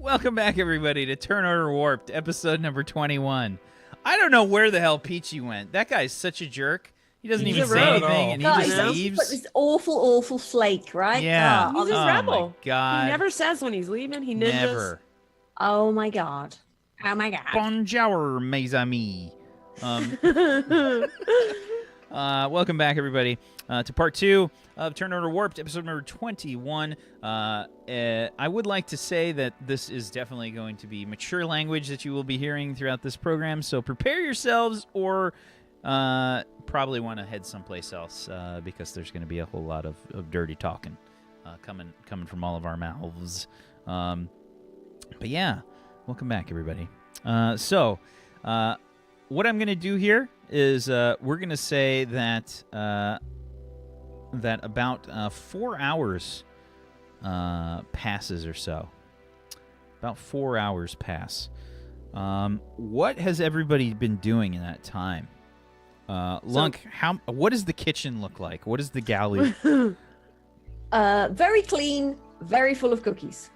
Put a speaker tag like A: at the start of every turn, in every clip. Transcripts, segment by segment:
A: Welcome back, everybody, to Turn Order Warped, episode number 21. I don't know where the hell Peachy went. That guy's such a jerk. He doesn't even say anything, and he just leaves.
B: But this awful flake, right?
A: Yeah.
B: Oh,
C: He's a rebel.
A: My God.
C: He never says when he's leaving. He ninjas.
A: Never.
B: oh my god. Oh my god.
A: Bonjour, mes amis. Welcome back, everybody, to part 2 of Turn Order Warped, episode number 21. I would like to say that this is definitely going to be mature language that you will be hearing throughout this program, so prepare yourselves or probably want to head someplace else because there's going to be a whole lot of dirty talking coming from all of our mouths. But yeah, welcome back, everybody. So what I'm going to do here is we're going to say that that about 4 hours passes or so. About 4 hours pass. What has everybody been doing in that time? Lunk, what does the kitchen look like? What is the galley?
B: Very clean, very full of cookies.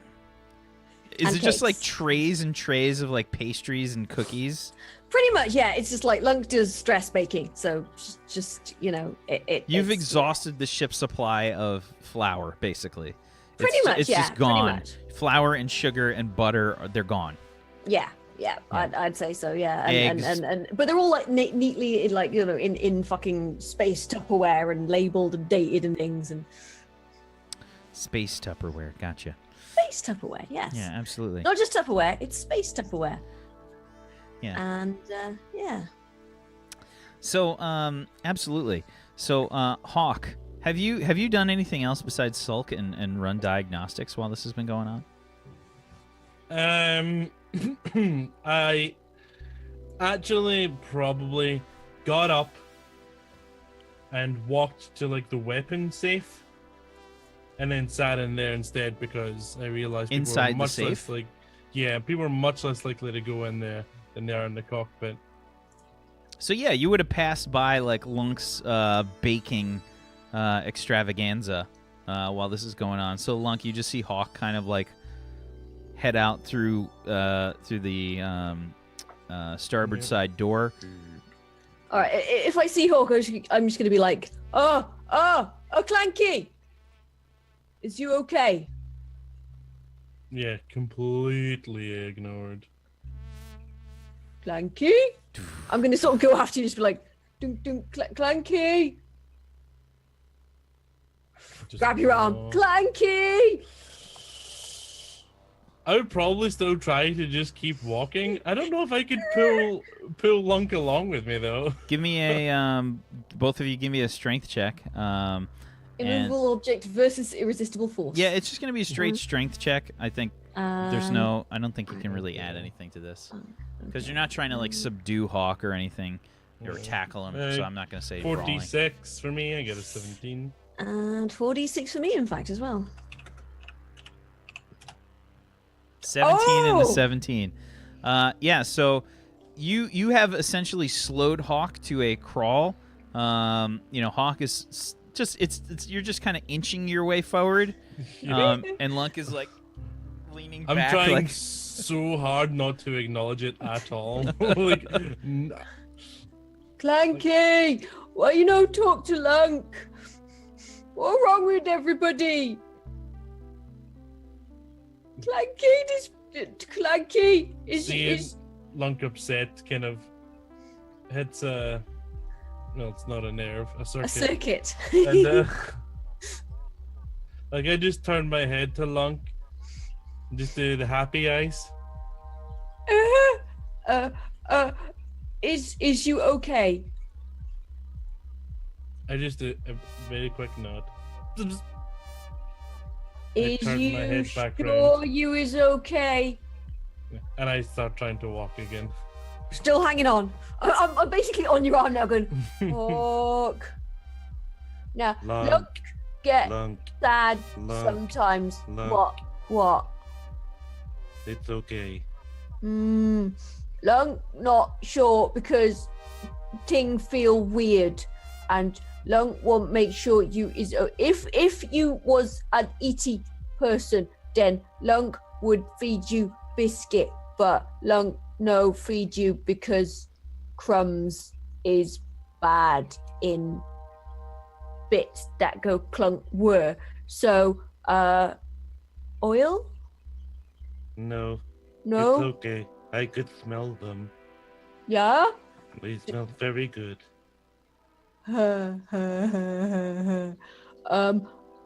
A: Is
B: and
A: it just
B: cakes.
A: like trays and trays of like pastries and cookies?
B: Pretty much, yeah. It's just like Lunk does stress baking, so just
A: You've exhausted the ship's supply of flour, basically.
B: Pretty much,
A: it's
B: yeah.
A: just gone.
B: Pretty much.
A: Flour and sugar and butter, they're gone.
B: Yeah. I'd say so, yeah. And but they're all like neatly like in fucking space Tupperware and labeled and dated and things and
A: Space Tupperware, gotcha.
B: space Tupperware, yes.
A: Yeah, absolutely.
B: Not just Tupperware, it's space Tupperware.
A: Yeah.
B: And yeah.
A: So, absolutely. So, Hawk, have you done anything else besides sulk and run diagnostics while this has been going on?
D: I actually probably got up and walked to like the weapon safe, and then sat in there instead because I realized people
A: Inside
D: were much
A: the safe?
D: less people are much less likely to go in there than they are in the cockpit.
A: So yeah, you would have passed by like Lunk's baking extravaganza while this is going on. So Lunk, you just see Hawk kind of like head out through the starboard side door.
B: All right. If I see Hawk, I'm just gonna be like, oh, Clanky, is you okay?
D: Yeah, completely ignored.
B: Clanky? I'm gonna sort of go after you, just be like, dunk, Clanky.
D: Just
B: Grab your arm, Clanky.
D: I would probably still try to just keep walking. I don't know if I could pull Lunk along with me though.
A: Give me a both of you give me a strength check.
B: Immovable object versus irresistible force.
A: Yeah, it's just gonna be a straight strength check. I think there's no. I don't think you can really add anything to this because you're not trying to like subdue Hawk or anything or tackle him. So I'm not gonna say brawling.
D: 46 for me. I get a 17.
B: And 4d6 for me, in fact, as well.
A: 17 and the 17. Yeah, so you have essentially slowed Hawk to a crawl. Hawk is just you're just kind of inching your way forward. And Lunk is like leaning
D: I'm
A: back.
D: trying
A: like...
D: so hard not to acknowledge it at all.
B: Clanky, why you no talk to Lunk? What's wrong with everybody? Clanky is
D: Lunk upset kind of hits no, it's not a nerve, a circuit.
B: a circuit.
D: And like I just turned my head to Lunk and just do the happy eyes.
B: Is you okay?
D: I just do a very quick nod.
B: Is
D: turned my
B: you
D: head back
B: sure
D: round.
B: you is okay?
D: And I start trying to walk again.
B: Still hanging on. I'm basically on your arm now going, Hawk. Now,
E: Lunk,
B: get
E: Lunk,
B: sad
E: Lunk,
B: sometimes.
E: Lunk.
B: What?
E: it's okay.
B: Lunk not sure because thing feel weird and Lunk won't make sure you is if you was an ET person then Lunk would feed you biscuit, but Lunk no feed you because crumbs is bad in bits that go clunk were. So, oil?
E: No.
B: No?
E: It's okay. I could smell them.
B: Yeah?
E: They smell very good.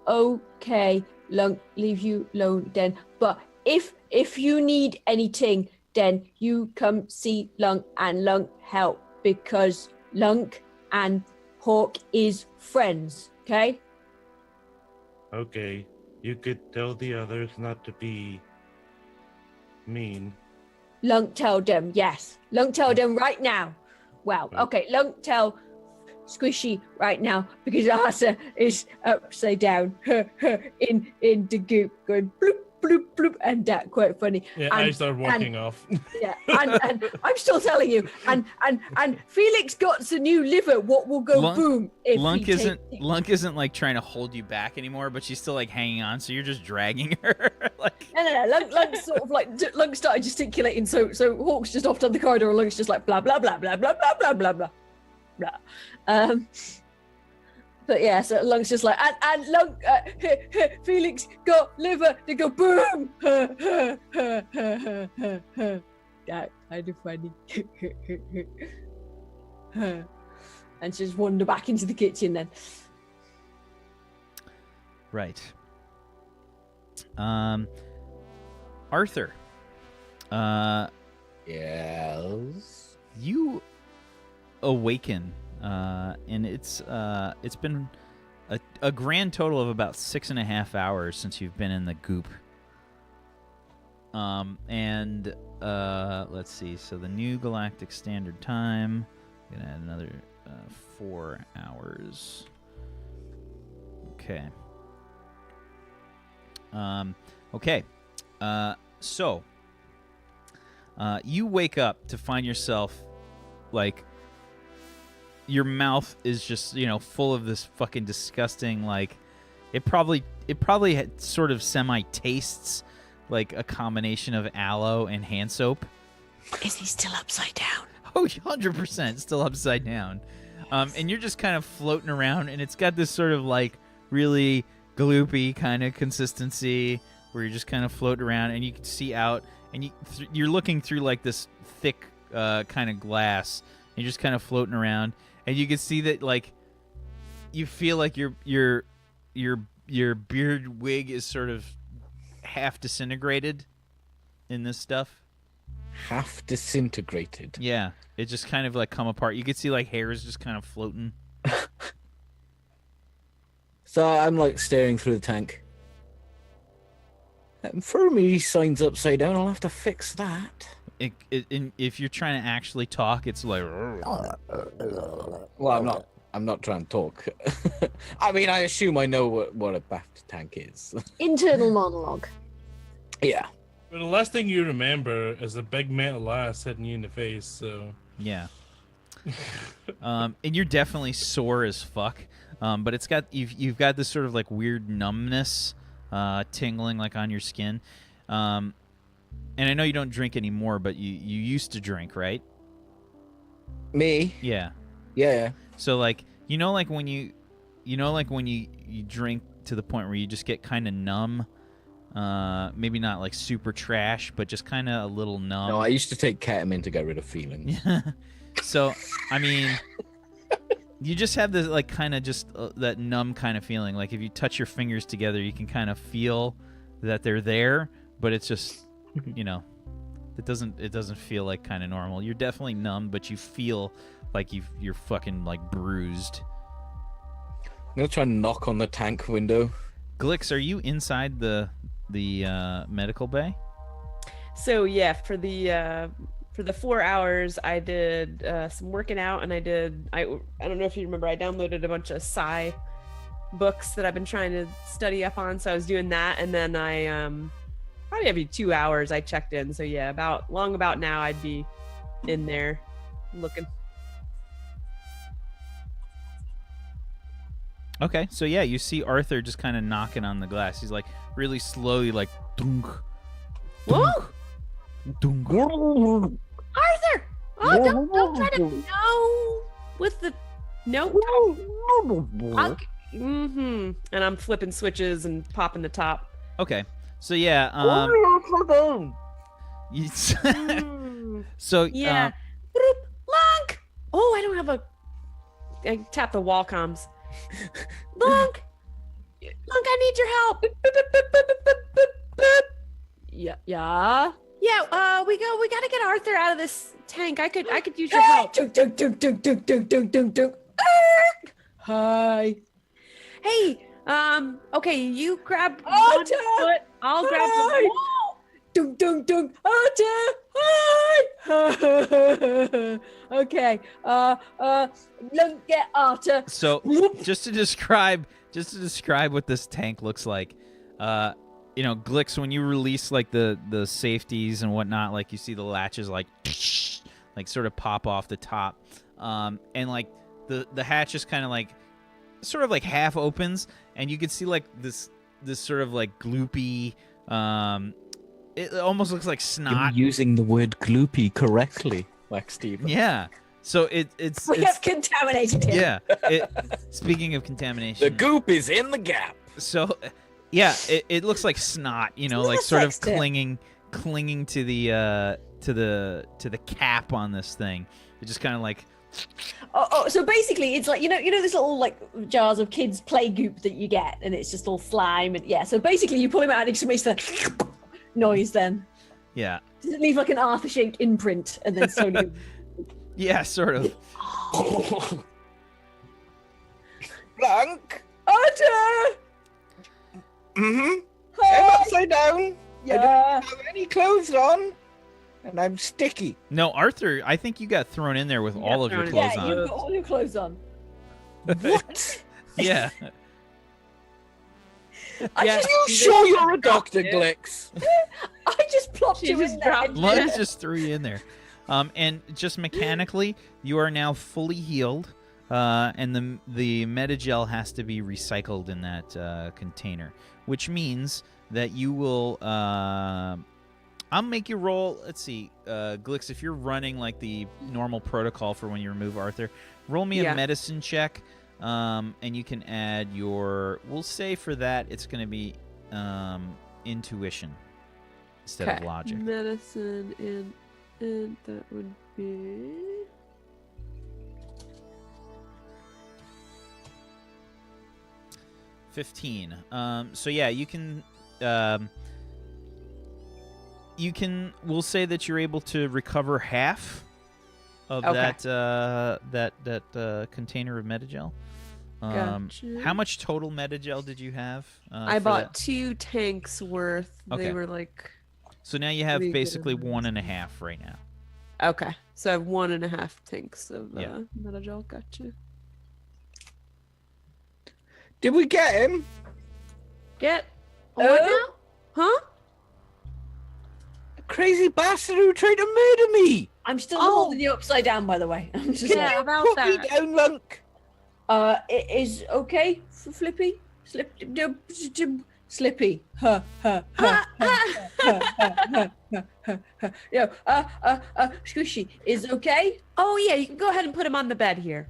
B: Okay, Lunk, leave you alone then. But if you need anything, then you come see Lunk and Lunk help because Lunk and Hawk is friends, okay?
E: Okay. You could tell the others not to be mean.
B: Lunk tell them, yes. Lunk tell them right now. Wow, okay, Lunk tell Squishy right now because Arthur is upside down in the goop going bloop bloop bloop and that quite funny.
D: Yeah,
B: and,
D: I start walking off.
B: Yeah, and I'm still telling you, and Felix got the new liver. What will go boom if
A: Lunk isn't like trying to hold you back anymore, but she's still like hanging on, so you're just dragging her. Like
B: no. Lunk's sort of like Lunk started gesticulating, so Hawk's just off down the corridor, and Lunk's just like blah blah blah blah blah blah blah blah blah blah. But yeah, so Lunk's just like and Lunk Felix got liver. They go boom. That kind of funny. And she just wandered back into the kitchen then.
A: right. Arthur.
F: Yes.
A: You awaken, and it's been a grand total of about 6.5 hours since you've been in the goop. And let's see. So the new Galactic Standard Time. I'm gonna add another 4 hours. Okay. Okay. So you wake up to find yourself like your mouth is just, full of this fucking disgusting, like it probably had sort of semi tastes like a combination of aloe and hand soap.
B: Is he still upside down?
A: Oh, 100% still upside down. And you're just kind of floating around, and it's got this sort of like really gloopy kind of consistency where you're just kind of floating around, and you can see out, and you're looking through like this thick kind of glass, and you're just kind of floating around, and you can see that like you feel like your beard wig is sort of half disintegrated in this stuff.
F: Half disintegrated.
A: Yeah, it just kind of like come apart. You could see like hairs just kind of floating.
F: So I'm like staring through the tank. For me, signs upside down. I'll have to fix that.
A: If you're trying to actually talk, it's like.
F: Well, I'm not trying to talk. I mean, I assume I know what a bath tank is.
B: Internal monologue.
F: Yeah.
D: But the last thing you remember is a big metal ass hitting you in the face, so...
A: Yeah. And you're definitely sore as fuck. But it's got you've got this sort of like weird numbness tingling like on your skin. And I know you don't drink anymore, but you used to drink, right?
F: Me?
A: Yeah.
F: Yeah.
A: So like like when you drink to the point where you just get kind of numb. Maybe not like super trash, but just kind of a little numb.
F: No, I used to take ketamine to get rid of feelings.
A: So, I mean, you just have this like kind of just that numb kind of feeling. Like if you touch your fingers together, you can kind of feel that they're there, but it's just, it doesn't feel like kind of normal. You're definitely numb, but you feel like you're fucking like bruised.
F: I'm gonna try and knock on the tank window.
A: Glix, are you inside the medical bay?
C: So yeah, for the 4 hours, I did some working out, and I don't know if you remember, I downloaded a bunch of sci books that I've been trying to study up on. So I was doing that, and then I probably every 2 hours I checked in. So yeah, about now I'd be in there looking.
A: Okay, so yeah, you see Arthur just kind of knocking on the glass. He's like really slowly, like dunk,
C: Whoa!
A: Dunk.
C: Arthur! Oh, don't try to no with the no. Mm-hmm. And I'm flipping switches and popping the top.
A: Okay. So yeah. You- so
C: Yeah. Boop. Lunk! Oh, I don't have a. I tap the wall comms. Lunk! Lunk, I need your help.
B: Yeah.
C: Yeah, we gotta get Arthur out of this tank. I could use your help.
B: Hi.
C: Hey, okay, you grab one
B: Arthur!
C: foot. I'll grab the
B: Hi. Dunk, dunk, dunk. Arthur! Hi! Okay. Lunk, get Arthur.
A: So just to describe what this tank looks like, Glix, when you release like the safeties and whatnot, like you see the latches like sort of pop off the top, and like the hatch is kind of like sort of like half opens, and you can see like this sort of like gloopy, it almost looks like snot.
F: You're using the word gloopy correctly, like Steven.
A: Yeah. So
B: We
A: it's
B: have contaminated him.
A: yeah. Speaking of contamination,
F: The goop is in the gap.
A: so yeah, it looks like snot, like
B: Snot
A: sort of
B: sexton.
A: clinging to the cap on this thing. It just kind of like
B: So basically, it's like you know this little like jars of kids play goop that you get, and it's just all slime and yeah. So basically, you pull him out and it just makes the noise. Then
A: yeah,
B: does it leave like an Arthur Shank imprint, and then slowly.
A: yeah, sort of.
F: Lunk.
B: Arthur!
F: Mm-hmm.
B: Hi!
F: I'm upside down. I
B: Yeah.
F: don't have any clothes on. And I'm sticky.
A: No, Arthur, I think you got thrown in there with
C: You
A: all
C: got
A: of your
C: thrown in.
A: clothes
B: Yeah,
A: on.
B: you've got all your clothes on.
F: What?
A: Yeah.
C: Yeah.
F: You sure you're a doctor, Glix?
B: I just plopped
C: She
B: you
C: just
B: in there.
C: dropped
A: Lund just threw you in there. And just mechanically, you are now fully healed, and the metagel has to be recycled in that container, which means that you will. I'll make you roll. Let's see, Glix, if you're running like the normal protocol for when you remove Arthur, roll me
C: Yeah.
A: a medicine check, and you can add your. We'll say for that it's going to be intuition instead of logic.
C: Medicine and that would be
A: 15. So yeah, you can. We'll say that you're able to recover half of
C: Okay.
A: that container of metagel.
C: Gotcha.
A: How much total metagel did you have?
C: I
A: for
C: bought
A: that?
C: 2 tanks worth.
A: Okay.
C: They were like
A: So now you have
C: pretty good
A: basically
C: amounts.
A: 1.5 right now.
C: okay. So I have 1.5 tanks of
A: Yeah.
C: metagel. Gotcha.
F: Did we get him?
C: Get
B: Oh?
C: what now? Huh?
F: A crazy bastard who tried to murder me.
B: I'm still
C: Oh.
B: holding you upside down, by the way. I'm just
C: Yeah,
B: like,
C: about
F: Put me
C: that.
F: down, Lunk.
B: it is okay for Flippy? Slippy. Yeah, Squishy is okay.
C: Oh yeah, you can go ahead and put him on the bed here.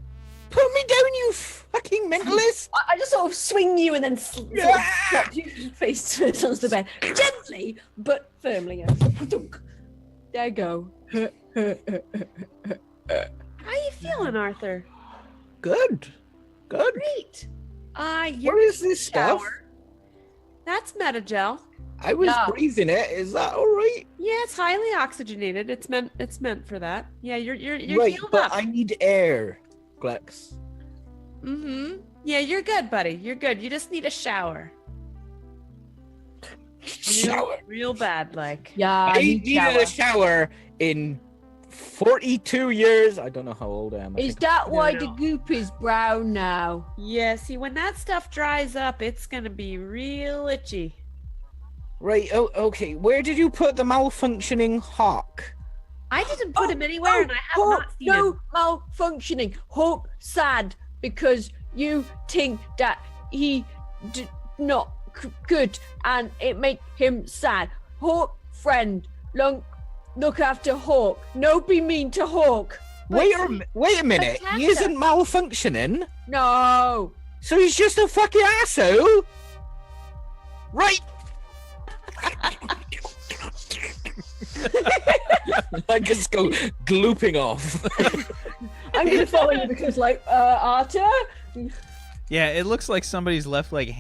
F: Put me down, you fucking mentalist.
B: I just sort of swing you and then sort of slap you face onto the bed. Gently, but firmly. There you go.
C: How you feeling, Arthur?
F: Good. Good.
C: Great.
F: What
C: You're
F: is this stuff?
C: shower. That's metagel.
F: I was
B: Yeah.
F: breathing it. Is that all right?
C: Yeah, it's highly oxygenated. It's meant for that. Yeah, you're
F: Right,
C: healed
F: but
C: up.
F: I need air, Glex.
C: Mm-hmm. Yeah, you're good, buddy. You're good. You just need a shower.
F: Shower.
C: Real bad, like.
B: Yeah,
F: I
B: need
F: needed a shower in 42 years. I don't know how old I am. I
B: Is
F: think.
B: that why
C: No.
B: the goop is brown now?
C: Yeah, see, when that stuff dries up, it's gonna be real itchy.
F: Right, oh, okay. Where did you put the malfunctioning hawk?
C: I didn't put him anywhere, and I have
B: Hope,
C: not seen
B: no
C: him.
B: malfunctioning. Hope sad because you think that he not good and it make him sad. Hope friend. Lunk, look after Hawk. No, be mean to Hawk.
F: Wait a minute.
B: Attack
F: He isn't malfunctioning.
B: No.
F: So he's just a fucking asshole. Right. I just go glooping off.
B: I'm gonna follow you because, like, Arthur.
A: Yeah, it looks like somebody's left like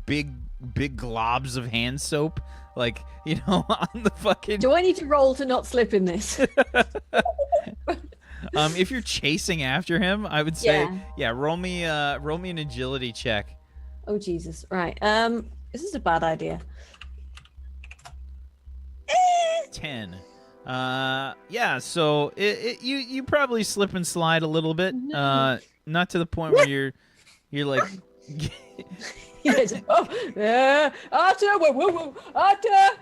A: big globs of hand soap, like, you know, on the fucking.
B: Do I need to roll to not slip in this?
A: If you're chasing after him, I would say,
B: Yeah.
A: roll me an agility check.
B: Oh Jesus! Right. This is a bad idea.
A: 10. Yeah. So you probably slip and slide a little bit.
B: No.
A: Not to the point where you're like.
B: Yes. Oh, Arthur! Whoa, whoa, whoa, Arthur!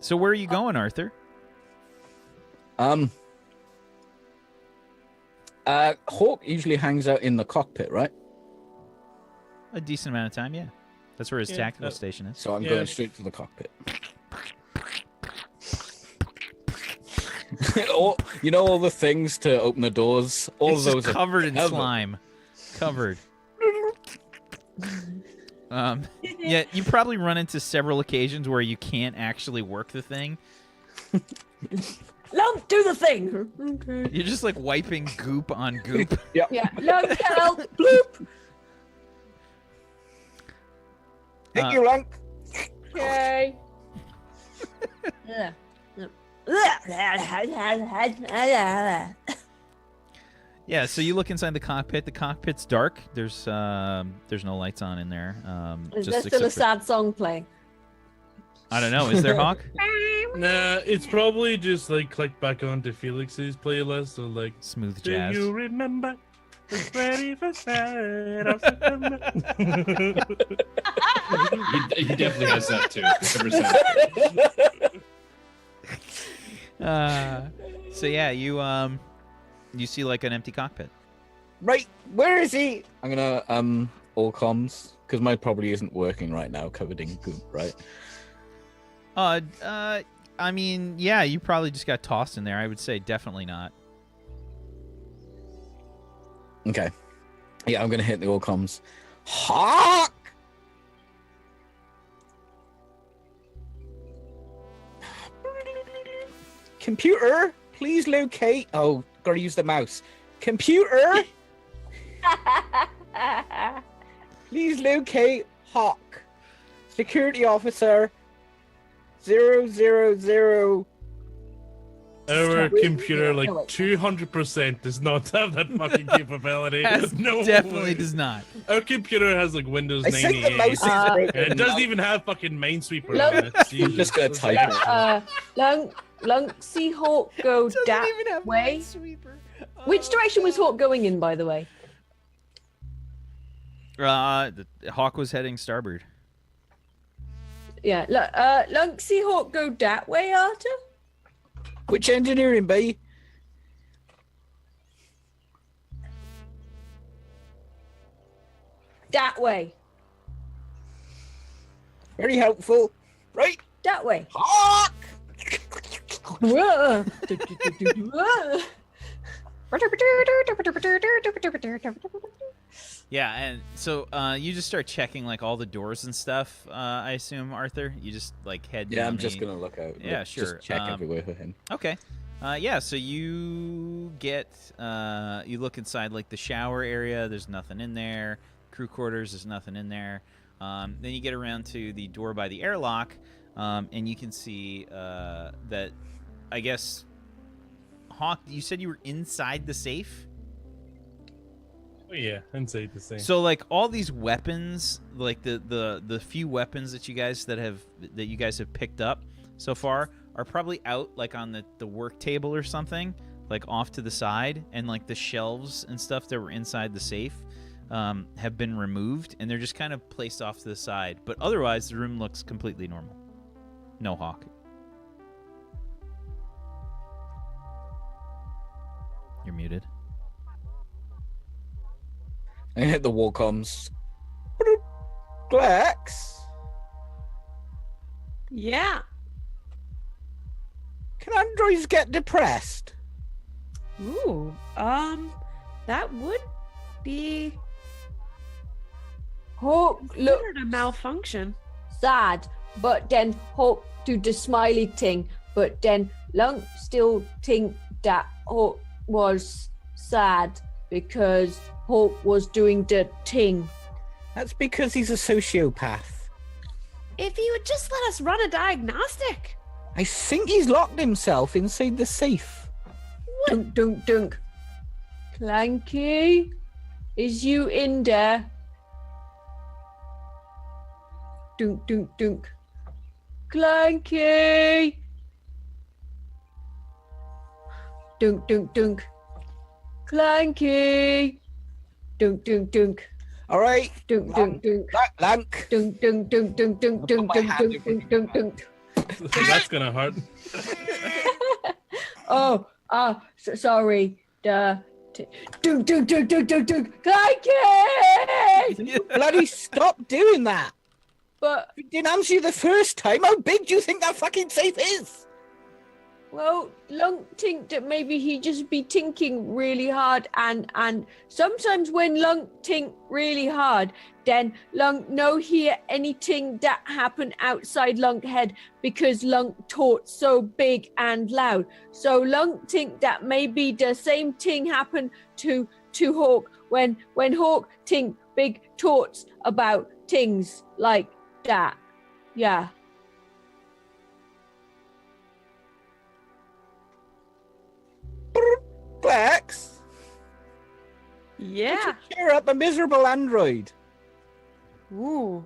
A: So where are you going, Arthur?
F: Hawk usually hangs out in the cockpit, right?
A: A decent amount of time, yeah. That's where his tactical station is.
F: So I'm going straight to the cockpit. You know all the things to open the doors? All
A: It's
F: of
A: just
F: those
A: covered in
F: heaven.
A: slime. Covered. Yeah, you probably run into several occasions where you can't actually work the thing.
B: Lunk, do the thing. Okay.
A: You're just like wiping goop on goop.
B: Yeah. Lunk, help. Bloop.
F: Thank you, Lunk.
B: Okay.
A: Yeah, so you look inside the cockpit. The cockpit's dark. There's no lights on in there.
B: Is
A: Just
B: there still a
A: except for-
B: sad song playing?
A: I don't know. Is there, Hawk?
D: Nah, it's probably just like click back onto Felix's playlist. So like,
A: Smooth
D: do
A: jazz.
D: you remember the 21st night of September?
G: He definitely has that too. 100%.
A: So yeah, you see like an empty cockpit.
F: Right, where is he? I'm gonna all comms because mine probably isn't working right now, covered in goop, right?
A: I mean, yeah, you probably just got tossed in there. I would say definitely not.
F: Okay. Yeah, I'm gonna hit the all comms. Hawk! Computer, please locate. Oh, gotta use the mouse. Computer, please locate Hawk. Security officer 000.
D: Our
B: Wait,
D: computer,
B: wait,
D: like
B: wait.
D: 200%, does not have that fucking capability. No
A: Definitely
D: way.
A: does not.
D: Our computer has like Windows
F: I think the
D: 98.
F: mouse is broken.
D: And it doesn't even have fucking Minesweeper
B: Lunk-
D: on it.
F: I'm just gonna
D: Jesus.
F: type it.
B: Lunk, see Hawk go that way. Which direction was Hawk going in, by the way?
A: The Hawk was heading starboard.
B: Yeah. Lunk, see Hawk go that way, Arthur?
F: Which engineering bay?
B: That way.
F: Very helpful. Right?
B: That way.
F: Hawk!
B: Whoa.
A: Yeah, and so you just start checking like all the doors and stuff. I assume, Arthur. You just like head.
F: Yeah,
A: down
F: I'm just
A: the-
F: gonna look out.
A: Yeah,
F: Just
A: sure.
F: check everywhere for him.
A: Okay. Yeah, so you get you look inside like the shower area. There's nothing in there. Crew quarters. There's nothing in there. Then you get around to the door by the airlock, and you can see that. I guess Hawk, you said you were inside the safe.
D: Oh, yeah, inside the same.
A: So like all these weapons, like the few weapons that you guys have picked up so far are probably out like on the work table or something, like off to the side, and like the shelves and stuff that were inside the safe have been removed, and they're just kind of placed off to the side. But otherwise, the room looks completely normal. No Hawk. You're muted.
F: I hit the wall comms. Glex,
C: Yeah.
F: can androids get depressed?
C: Ooh. That would be
B: Hope look
C: considered a malfunction.
B: sad, but then Hope do the smiley thing, but then Lunk still think that Hope was sad because Hope was doing the thing.
F: That's because he's a sociopath.
C: If you would just let us run a diagnostic.
F: I think he's locked himself inside the safe.
B: Dunk, dunk, dunk. Clanky, is you in there? Dunk, dunk, dunk. Clanky. Dunk, dunk, dunk. Clanky. Dunk, dunk, dunk.
F: All right,
B: Dunk, dunk, dunk.
F: Lunk.
B: Dunk, dunk, dunk, dunk, dunk, dunk,
F: my
B: dunk,
F: hand
B: dunk,
F: in
B: dunk, dunk, dunk.
D: That's gonna hurt.
B: Oh, sorry. Dunk, dunk, dunk, dunk, dunk, dunk. Clanky!
F: Bloody stop doing that.
B: But
F: I didn't answer you the first time. How big do you think that fucking safe is?
B: well, Lunk think that maybe he just be thinking really hard, and sometimes when Lunk think really hard, then Lunk no hear anything that happen outside Lunk head because Lunk talk so big and loud. So Lunk think that maybe the same thing happen to Hawk when Hawk think big thoughts about things like that. Yeah.
F: Glex,
C: Yeah.
F: cheer up a miserable android.
C: Ooh.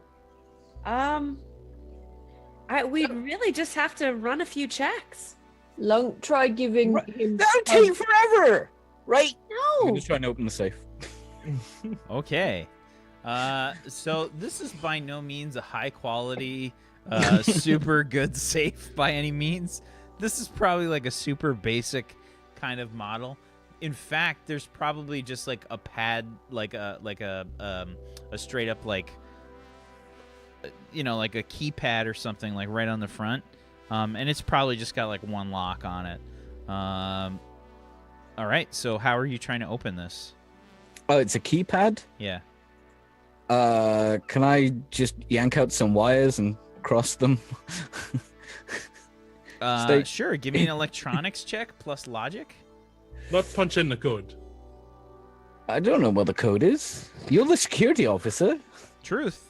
C: We'd really just have to run a few checks.
B: Lunk tried giving him.
F: That'll take forever, right? I'm
C: No.
F: just trying to open the safe.
A: Okay. So this is by no means a high quality, super good safe by any means. This is probably like a super basic kind of model. In fact, there's probably just like a pad, like a straight up like, like a keypad or something like right on the front. And it's probably just got like one lock on it. All right. So how are you trying to open this?
F: Oh, it's a keypad?
A: Yeah.
F: Can I just yank out some wires and cross them?
A: Sure. Give me an electronics check plus logic.
D: Not punch in the code.
F: I don't know what the code is. You're the security officer.
A: Truth.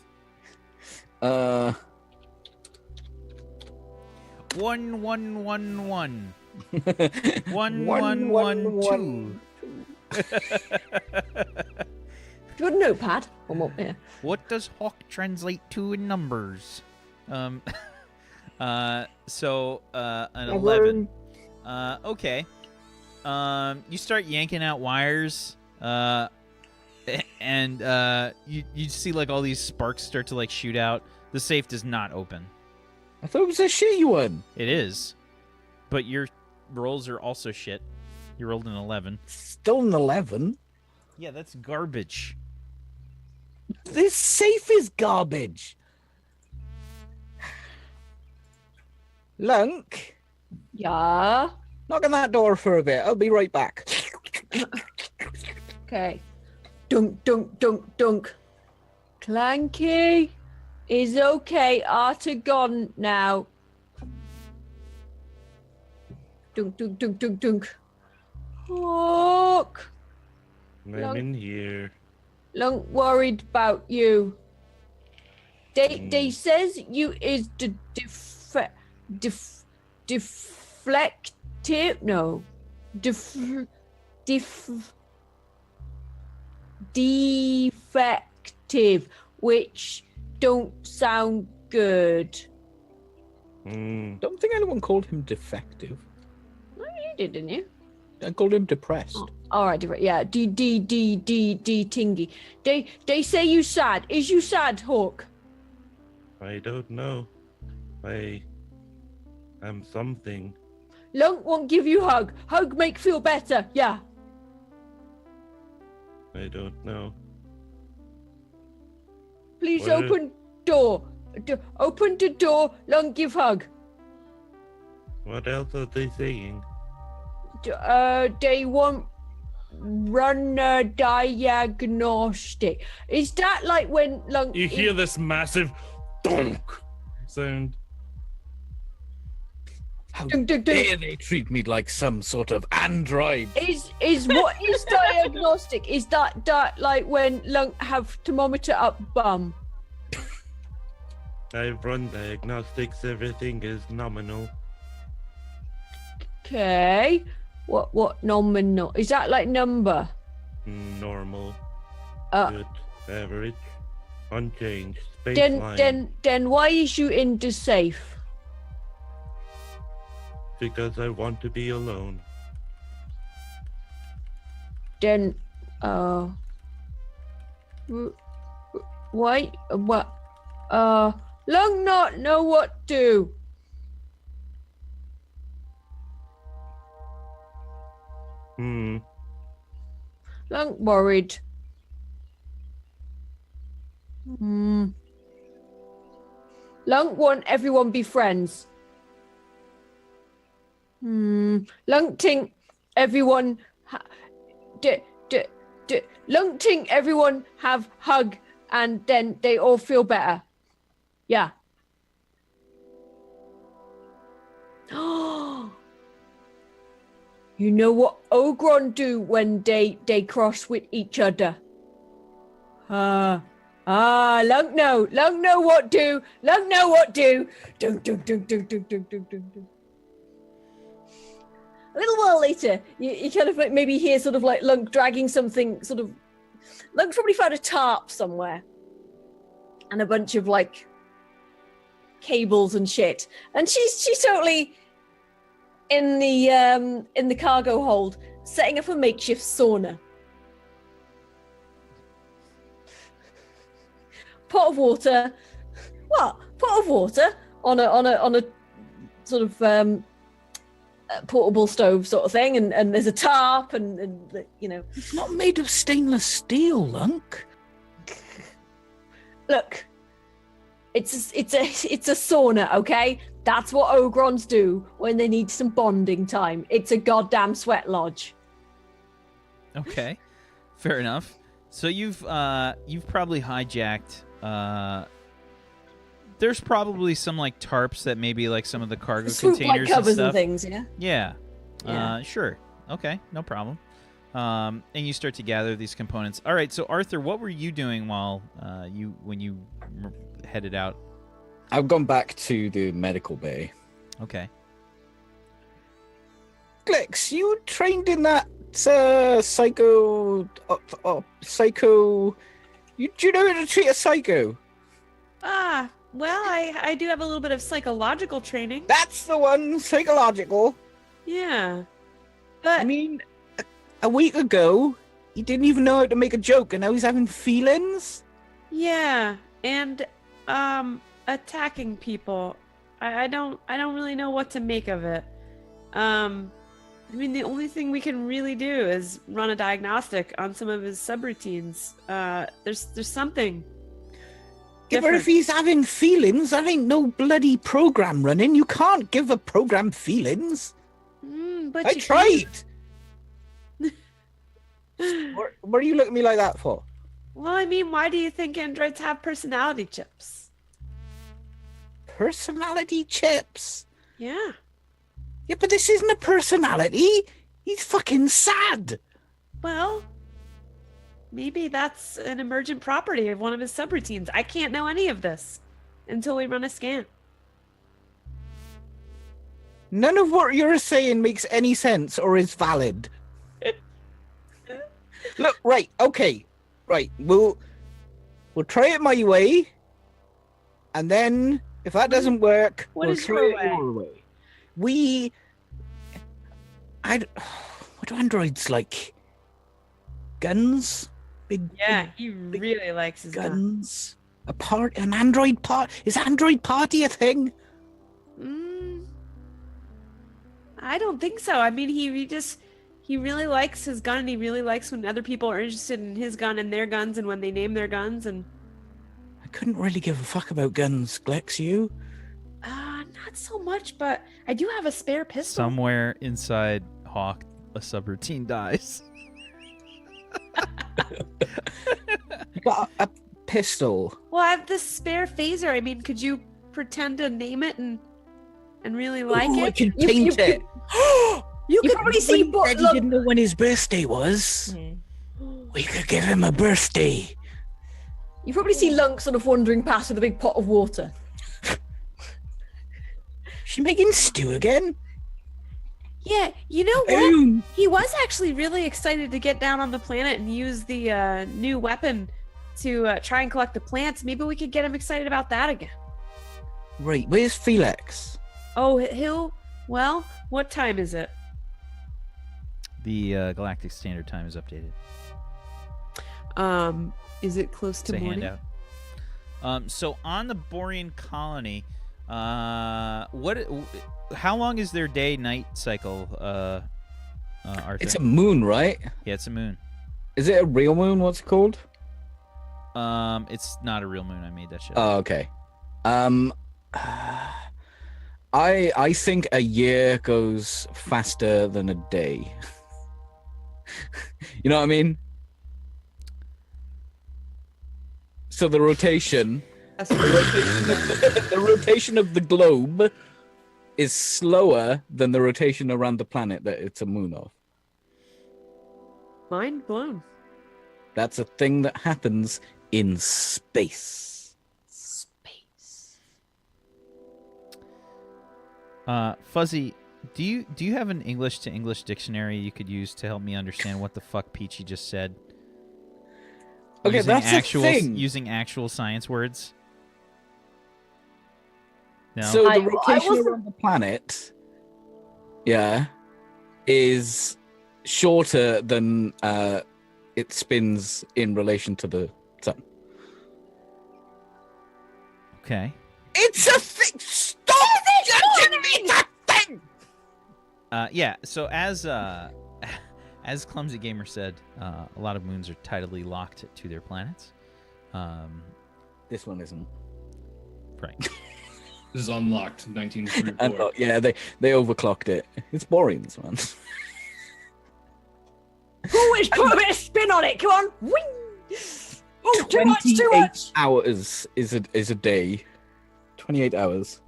A: 1111. 1112.
B: Good notepad. One more here.
A: What does Hawk translate to in numbers? So an 11. Okay. You start yanking out wires, and you see like all these sparks start to like shoot out. The safe does not open.
F: I thought it was a shitty one.
A: It is, but your rolls are also shit. You rolled an 11.
F: Still an 11.
A: Yeah, that's garbage.
F: This safe is garbage. Lunk,
B: Yeah.
F: knock on that door for a bit. I'll be right back.
B: Okay. Dunk, dunk, dunk, dunk. Clanky is okay. Arthur gone now. Dunk, dunk, dunk, dunk, dunk. Hawk.
E: I'm in here.
B: Lunk worried about you. They says you is the deflective. No. Defective, which don't sound good.
F: Don't think anyone called him defective.
B: You did, didn't you?
F: I called him depressed.
B: Oh, all right, different. Yeah, D tingy. They say you sad. Is you sad, Hawk?
E: I don't know. I am something.
B: Lunk won't give you hug. Hug make feel better. Yeah.
E: I don't know.
B: Please
E: What?
B: door. Open the door. Lunk, give hug.
E: What else are they saying?
B: They want run a diagnostic. Is that like when Lunk?
D: You hear this massive donk sound.
F: How
B: Dun, dun, dun.
F: dare they treat me like some sort of android?
B: Is what is diagnostic? Is that like when Lunk have thermometer up bum?
E: I've run diagnostics, everything is nominal.
B: Okay. What nominal? Is that like number?
E: Normal.
B: Uh,
E: Good. Average. Unchanged. Baseline.
B: then why is you in the safe?
E: Because I want to be alone.
B: Then why what Lunk not know what to. Lunk worried. Lunk want everyone be friends. Lunk think everyone Lunk think everyone have hug and then they all feel better. Yeah. You know what Ogron do when they cross with each other? Lunk know what do. Lunk know what do. Do. A little while later, you kind of like maybe hear sort of like Lunk dragging something sort of. Lunk's probably found a tarp somewhere, and a bunch of like cables and shit, and she's totally in the cargo hold, setting up a makeshift sauna. Pot of water. What? Pot of water on a sort of portable stove sort of thing, and there's a tarp and you know.
F: It's not made of stainless steel, Lunk.
B: Look, it's a sauna, okay? That's what Ogrons do when they need some bonding time. It's a goddamn sweat lodge.
A: Okay, fair enough. So you've probably hijacked. There's probably some like tarps that maybe like some of the cargo
B: Swoop
A: containers
B: like covers
A: and stuff.
B: things, yeah.
A: Yeah.
B: Yeah.
A: Sure. Okay, no problem. And you start to gather these components. All right. So Arthur, what were you doing while when you headed out?
F: I've gone back to the medical bay.
A: Okay.
F: Felix, you trained in that psycho. Do you know how to treat a psycho?
C: Well, I do have a little bit of psychological training.
F: That's the one, psychological.
C: Yeah. But
F: I mean, a week ago, he didn't even know how to make a joke, and now he's having feelings.
C: yeah, and attacking people. I don't really know what to make of it. I mean, the only thing we can really do is run a diagnostic on some of his subroutines. There's something.
F: Yeah, but if he's having feelings, there ain't no bloody program running. You can't give a program feelings.
C: But
F: I
C: you
F: tried. What are you looking at me like that for?
C: Well, I mean, why do you think androids have personality chips?
F: Personality chips?
C: Yeah.
F: Yeah, but this isn't a personality. He's fucking sad.
C: Well, maybe that's an emergent property of one of his subroutines. I can't know any of this until we run a scan.
F: None of what you're saying makes any sense or is valid. Look, right, okay. Right, we'll try it my way. And then if that doesn't work,
C: What
F: we'll
C: is
F: try
C: your
F: it
C: way?
F: your way. What do androids like? Guns? Big
C: Yeah, he really likes his gun.
F: guns? An android part? Is android party a thing?
C: I don't think so. I mean, he really likes his gun, and he really likes when other people are interested in his gun and their guns, and when they name their guns. And
F: couldn't really give a fuck about guns, Glex, you?
C: Not so much, but I do have a spare pistol.
A: Somewhere inside Hawk, a subroutine dies.
F: You got a pistol.
C: Well, I have this spare phaser. I mean, could you pretend to name it and really like
F: Ooh, I
C: it?
F: can paint it.
B: You could probably see.
F: Said he didn't know when his birthday was. We could give him a birthday.
B: You probably see Lunk sort of wandering past with a big pot of water.
F: She making stew again?
C: Yeah, you know what?
F: Boom.
C: He was actually really excited to get down on the planet and use the new weapon to try and collect the plants. Maybe we could get him excited about that again.
F: Right, where's Felix?
C: Oh, well, what time is it?
A: The Galactic Standard Time is updated.
C: Is it close to
A: It's a
C: morning?
A: handout. So on the Borian colony, how long is their day-night cycle, Arthur?
F: It's a moon, right?
A: Yeah, it's a moon.
F: Is it a real moon? What's it called?
A: It's not a real moon. I made that shit up.
F: Oh, okay. I think a year goes faster than a day. You know what I mean? So the rotation, the rotation of the globe is slower than the rotation around the planet that it's a moon of.
C: Mind blown.
F: That's a thing that happens in space.
A: Fuzzy, do you have an English to English dictionary you could use to help me understand what the fuck Peachy just said?
F: Okay, that's the thing.
A: Using actual science words. No.
F: So
B: I
F: the rotation
B: wasn't-
F: around the planet, yeah, is shorter than it spins in relation to the sun.
A: Okay.
F: It's a thing. Stop judging me. It's a thing.
A: Yeah. So as as Clumsy Gamer said, a lot of moons are tidally locked to their planets.
F: This one isn't.
A: Right.
G: This is unlocked, 1934.
F: Yeah, they overclocked it. It's Borian's, man.
B: Always put a bit of spin on it. Come on. Wing. Oh, too much, too
F: 28
B: much.
F: hours is a day. 28 hours.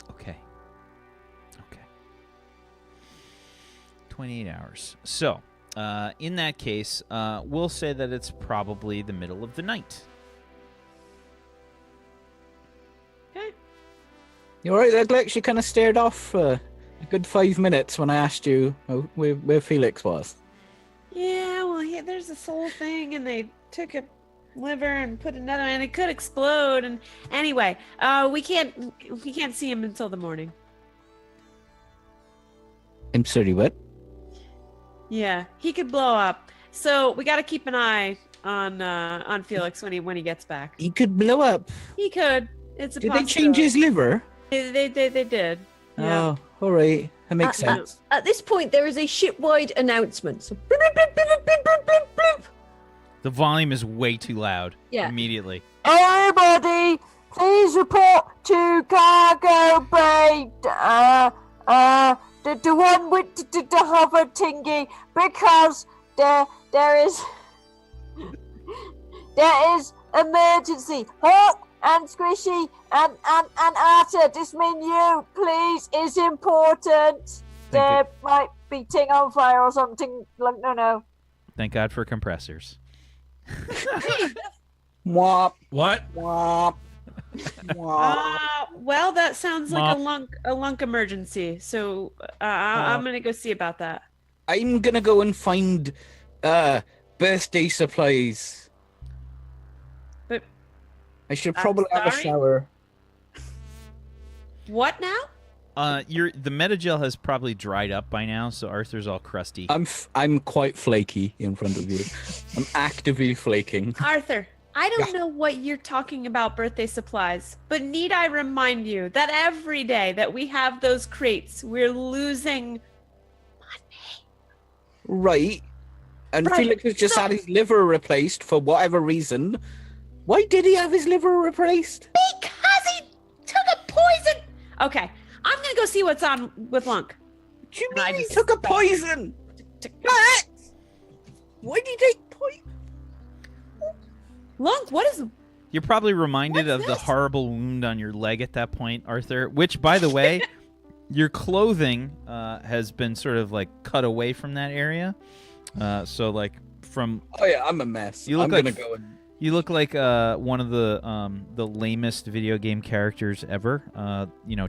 A: Okay. 28 hours. So, in that case, we'll say that it's probably the middle of the night.
C: Okay.
F: You alright there, Glex? You kind of stared off for a good 5 minutes when I asked you where Felix was.
C: Yeah, well, there's this whole thing, and they took a liver and put another, and it could explode. And anyway, we can't see him until the morning.
F: I'm sorry, what?
C: Yeah, he could blow up. So we got to keep an eye on Felix when he gets back.
F: He could blow up.
C: He could. It's a
F: Did they change his liver?
C: They did. Yeah.
F: Oh, alright. That makes sense.
B: At this point, there is a shipwide announcement. So, blip, blip, blip, blip, blip, blip, blip, blip.
A: The volume is way too loud.
B: Yeah.
A: Immediately.
B: Everybody, please report to cargo bay. The one with the hover thingy, because there is emergency. Hawk and Squishy and Arthur, this mean you, please, is important. There might be ting on fire or something. Like, no.
A: Thank God for compressors.
F: Womp,
D: What?
F: womp, womp.
C: Well, that sounds like
A: Mop.
C: a lunk emergency. So I'm gonna go see about that.
F: I'm gonna go and find birthday supplies.
C: But
F: I should
C: I'm
F: probably have a
C: sorry?
F: shower.
C: what now?
A: The metagel has probably dried up by now, so Arthur's all crusty.
F: I'm quite flaky in front of you. I'm actively flaking.
C: Arthur, I don't know what you're talking about birthday supplies, but need I remind you that every day that we have those crates, we're losing money.
F: Right. And
C: Right.
F: Felix has just
C: So-
F: had his liver replaced for whatever reason. Why did he have his liver replaced?
C: Because he took a poison. Okay, I'm gonna go see what's on with Lunk.
F: What do you
C: And I
F: mean he
C: just-
F: took a poison? What? Why did he take poison?
C: Lunk, what is?
A: You're probably reminded
C: What's
A: of the
C: this?
A: horrible wound on your leg at that point, Arthur, which, by the way, your clothing has been sort of like cut away from that area. So like from
F: Oh yeah, I'm a mess.
A: You look
F: I'm
A: like-
F: gonna go and
A: you look like one of the lamest video game characters ever.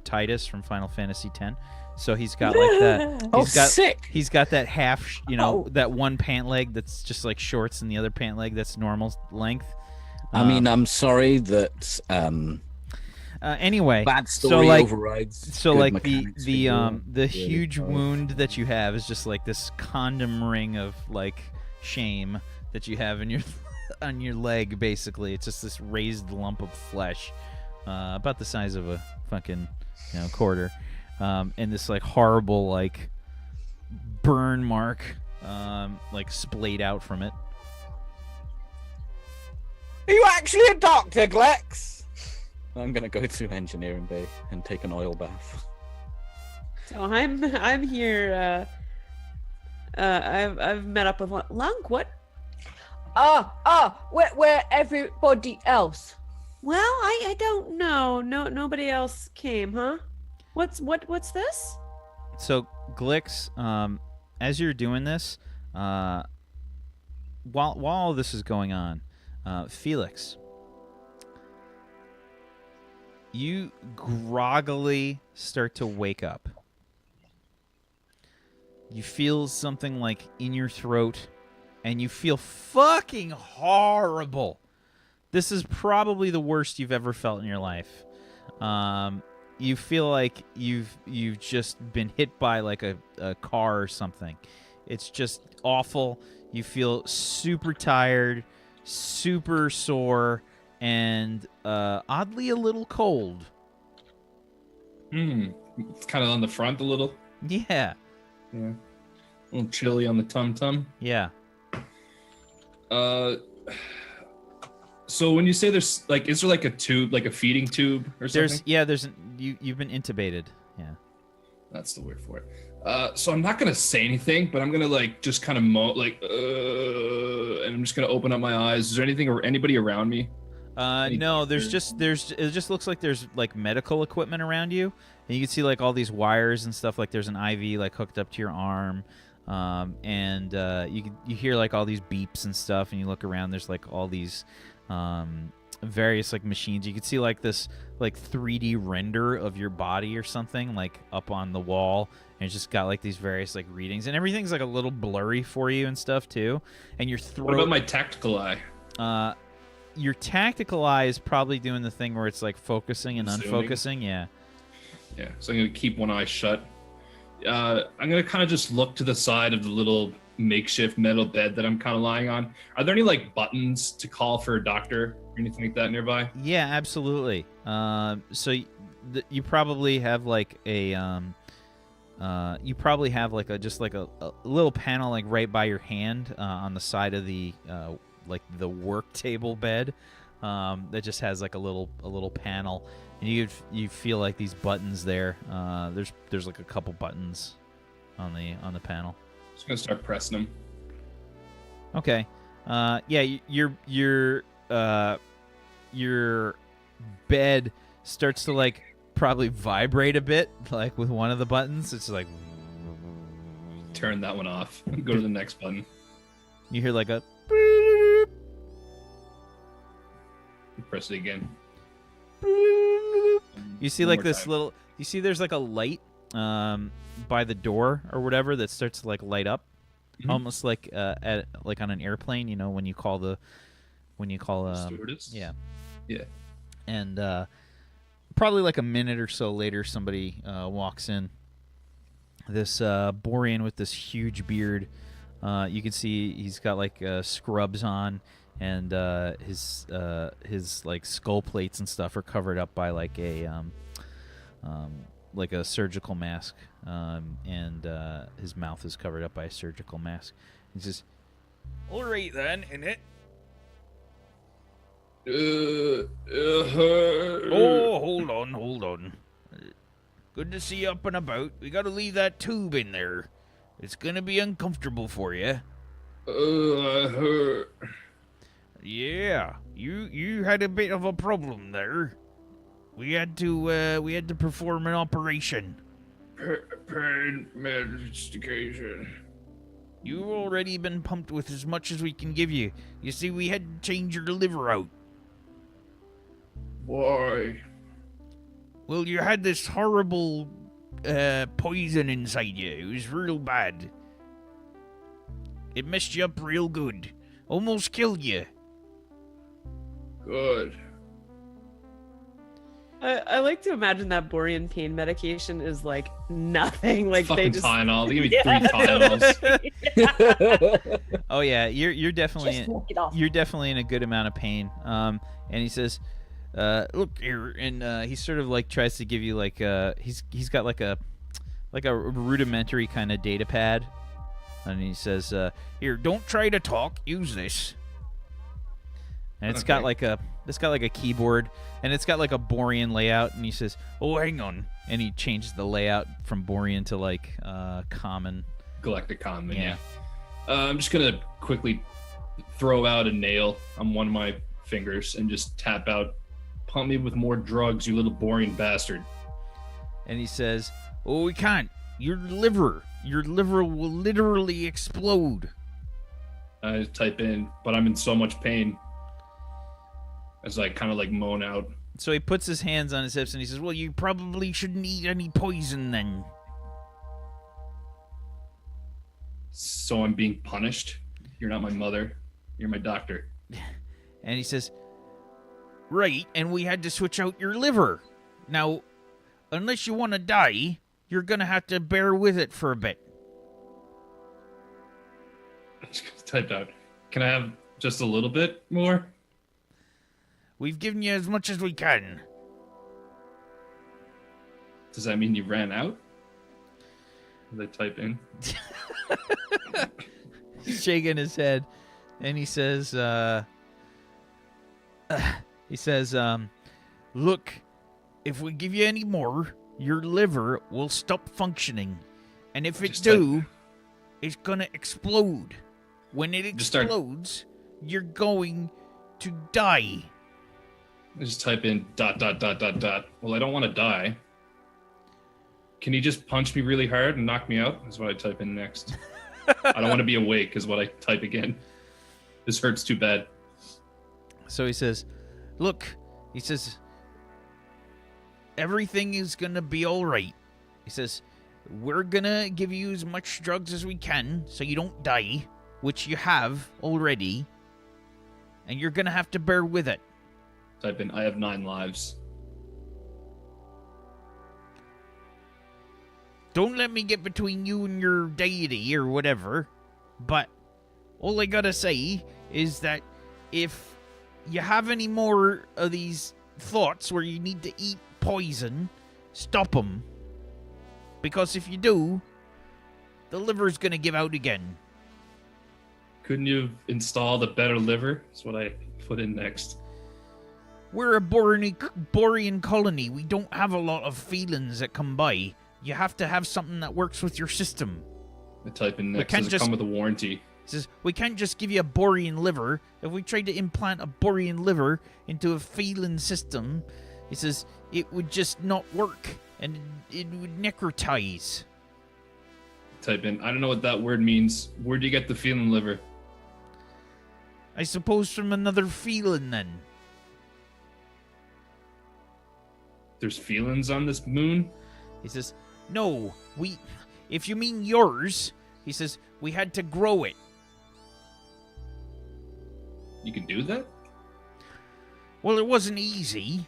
A: Titus from Final Fantasy X. So he's got like that.
F: Oh,
A: He's got
F: sick.
A: He's got that half,
B: Oh.
A: that one pant leg that's just like shorts, and the other pant leg that's normal length.
F: I mean, I'm sorry that
A: Anyway,
F: bad
A: so
F: story
A: like,
F: overrides.
A: so
F: good
A: like
F: mechanics
A: the
F: for
A: the
F: really
A: huge
F: good.
A: wound that you have is just like this condom ring of like shame that you have in your on your leg. Basically, it's just this raised lump of flesh, about the size of a fucking quarter, and this like horrible like burn mark, like splayed out from it.
F: Are you actually a doctor, Glex? I'm gonna go to engineering bay and take an oil bath.
C: So I'm here. I've met up with Lunk. What?
B: Where everybody else?
C: Well, I don't know. Nobody else came, huh? What's this?
A: So Glix, as you're doing this, while all this is going on, Felix, you groggily start to wake up. You feel something like in your throat, and you feel fucking horrible. This is probably the worst you've ever felt in your life. You feel like you've just been hit by like a car or something. It's just awful. You feel super tired, super sore, and oddly a little cold.
G: It's kind of on the front a little.
A: Yeah.
G: Yeah. A little chilly on the tum-tum.
A: Yeah.
G: So when you say there's like, is there like a tube, like a feeding tube or something?
A: You've been intubated. Yeah.
G: That's the word for it. So I'm not gonna say anything, but I'm gonna like just kind of and I'm just gonna open up my eyes. Is there anything or anybody around me?
A: No, it just looks like there's like medical equipment around you, and you can see like all these wires and stuff. Like there's an IV like hooked up to your arm, and you hear like all these beeps and stuff, and you look around. There's like all these various like machines. You can see like this like 3D render of your body or something like up on the wall, and it's just got like these various like readings, and everything's like a little blurry for you and stuff too. And your throat.
G: What about my tactical eye?
A: Your tactical eye is probably doing the thing where it's like focusing and
G: Zooming?
A: unfocusing. Yeah.
G: Yeah, so I'm gonna keep one eye shut. I'm gonna kind of just look to the side of the little makeshift metal bed that I'm kind of lying on. Are there any like buttons to call for a doctor or anything like that nearby?
A: Yeah, absolutely. So you probably have like a just like a little panel like right by your hand on the side of the like the work table bed that just has like a little panel, and you feel like these buttons there. There's like a couple buttons on the panel.
G: Just gonna start pressing them.
A: Okay. Yeah, your bed starts to like probably vibrate a bit, like with one of the buttons. It's like
G: Turn that one off. Go to the next button.
A: you hear like a
G: Press it again.
A: you see
G: One
A: like
G: more
A: this
G: time.
A: little you see there's like a light by the door or whatever that starts to like light up.
G: Mhm.
A: Almost like at like on an airplane, when you call
G: Stewardess?
A: yeah.
G: Yeah.
A: And probably like a minute or so later, somebody walks in. This Borian with this huge beard. You can see he's got like scrubs on, and his like skull plates and stuff are covered up by like a surgical mask, and his mouth is covered up by a surgical mask. He says, "All right then, innit?" Oh, hold on. Good to see you up and about. We gotta leave that tube in there. It's gonna be uncomfortable for you.
G: I hurt.
A: Yeah, you had a bit of a problem there. We had to perform an operation.
G: Pain medication.
A: You've already been pumped with as much as we can give you. You see, we had to change your liver out.
G: Why?
A: Well, you had this horrible poison inside you. It was real bad. It messed you up real good. Almost killed you.
G: Good.
C: I like to imagine that Borian pain medication is like nothing. Like
G: Fucking
C: they just
G: Tylenol. They give me
C: Yeah.
G: 3 Tylenols.
A: Oh yeah, you're definitely
B: Just walk it off.
A: you're definitely in a good amount of pain. And he says, "Look here," and he sort of like tries to give you like he's got like a rudimentary kind of data pad, and he says, "Here, don't try to talk. Use this." And it's got like a keyboard, and it's got like a Borian layout, and he says, "Oh, hang on," and he changes the layout from Borian to like common.
G: Galactic Common,
A: Yeah.
G: yeah. I'm just gonna quickly throw out a nail on one of my fingers and just tap out, "Pump me with more drugs, you little boring bastard."
A: And he says, "Oh, we can't. Your liver will literally explode."
G: I type in, "But I'm in so much pain." As I kind of like moan out.
A: So he puts his hands on his hips and he says, "Well, you probably shouldn't eat any poison then."
G: So I'm being punished? You're not my mother. You're my doctor.
A: And he says, "Right, and we had to switch out your liver. Now, unless you want to die, you're going to have to bear with it for a bit."
G: Typed out. "Can I have just a little bit more?"
A: "We've given you as much as we can."
G: Does that mean you ran out? They type in.
A: He's shaking his head, and he says, "Look, if we give you any more, your liver will stop functioning, and if it
G: Just
A: do, it's gonna explode. When it
G: Just start-
A: explodes, you're going to die."
G: I just type in ... Well, I don't want to die. Can you just punch me really hard and knock me out? Is what I type in next. I don't want to be awake is what I type again. This hurts too bad.
A: So he says, "Look," he says, "everything is gonna be all right." He says, "We're gonna give you as much drugs as we can so you don't die, which you have already, and you're gonna have to bear with it."
G: Type in, "I have 9 lives."
A: Don't let me get between you and your deity or whatever, but all I gotta say is that if you have any more of these thoughts where you need to eat poison, stop them. Because if you do, the liver's gonna give out again."
G: Couldn't you have installed a better liver? That's what I put in next.
A: "We're a Borian colony. We don't have a lot of Felans that come by. You have to have something that works with your system."
G: I type in next.
A: can't
G: Does it
A: just-
G: come with a warranty?
A: He says, "We can't just give you a Borian liver. If we tried to implant a Borian liver into a Felan system," he says, "it would just not work, and it would necrotize."
G: Type in, "I don't know what that word means. Where'd you get the feeling liver?"
A: "I suppose from another Felan then."
G: There's feelings on this moon?
A: He says, "No, if you mean yours," he says, "we had to grow it."
G: You can do that?
A: "Well, it wasn't easy,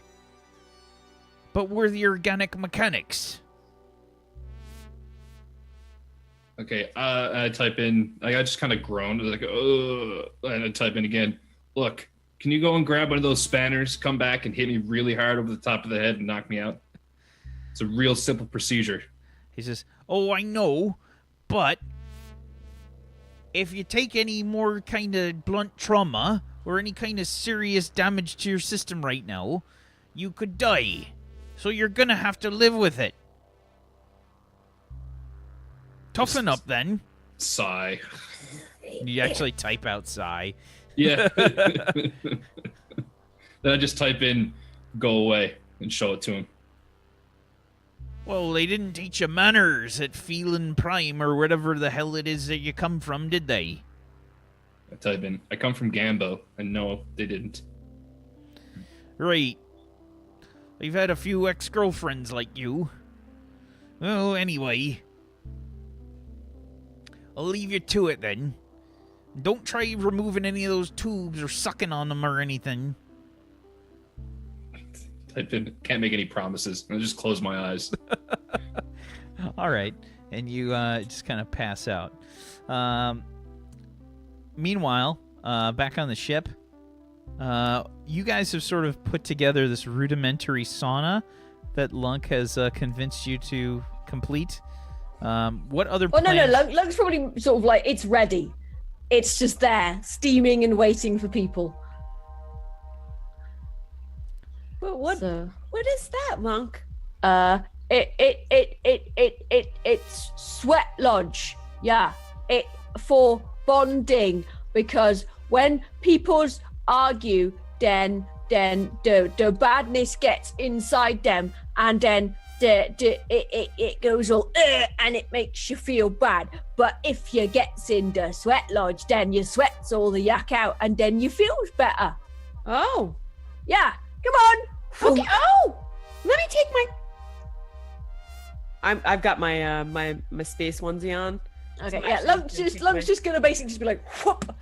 A: but we're the organic mechanics."
G: Okay, I type in, I just kind of groaned, like, ugh, and I type in again, "Look, can you go and grab one of those spanners, come back and hit me really hard over the top of the head and knock me out?" It's a real simple procedure.
A: He says, "Oh, I know, but if you take any more kind of blunt trauma, or any kind of serious damage to your system right now, you could die. So you're gonna have to live with it. Toughen up, then.
G: Sigh.
A: You actually type out sigh.
G: Yeah. Then I just type in "go away" and show it to him.
A: Well, they didn't teach you manners at Felan Prime or whatever the hell it is that you come from, did they?
G: I type in, I come from Gambo, and no, they didn't.
A: Right. I've had a few ex-girlfriends like you. Well, anyway. I'll leave you to it then. Don't try removing any of those tubes or sucking on them or anything.
G: Type in, can't make any promises. I'll just close my eyes.
A: All right. And you just kind of pass out. Meanwhile, back on the ship, you guys have sort of put together this rudimentary sauna that Lunk has convinced you to complete. What other
B: Oh, no,
A: plans?
B: Lunk's probably sort of like, it's ready. It's just there, steaming and waiting for people.
C: But what
B: So,
C: is that, Lunk?
B: it's sweat lodge. Yeah, it for bonding, because when peoples argue, then the badness gets inside them, and then it goes all and it makes you feel bad. But if you gets in the sweat lodge, then you sweats all the yak out, and then you feels better.
C: Oh.
B: Yeah, come on.
C: Okay. Oh, let me take my. I've got my my space onesie on.
B: Okay,
C: So I'm
B: yeah.
C: actually
B: Lunk's just gonna basically just be like, whoop.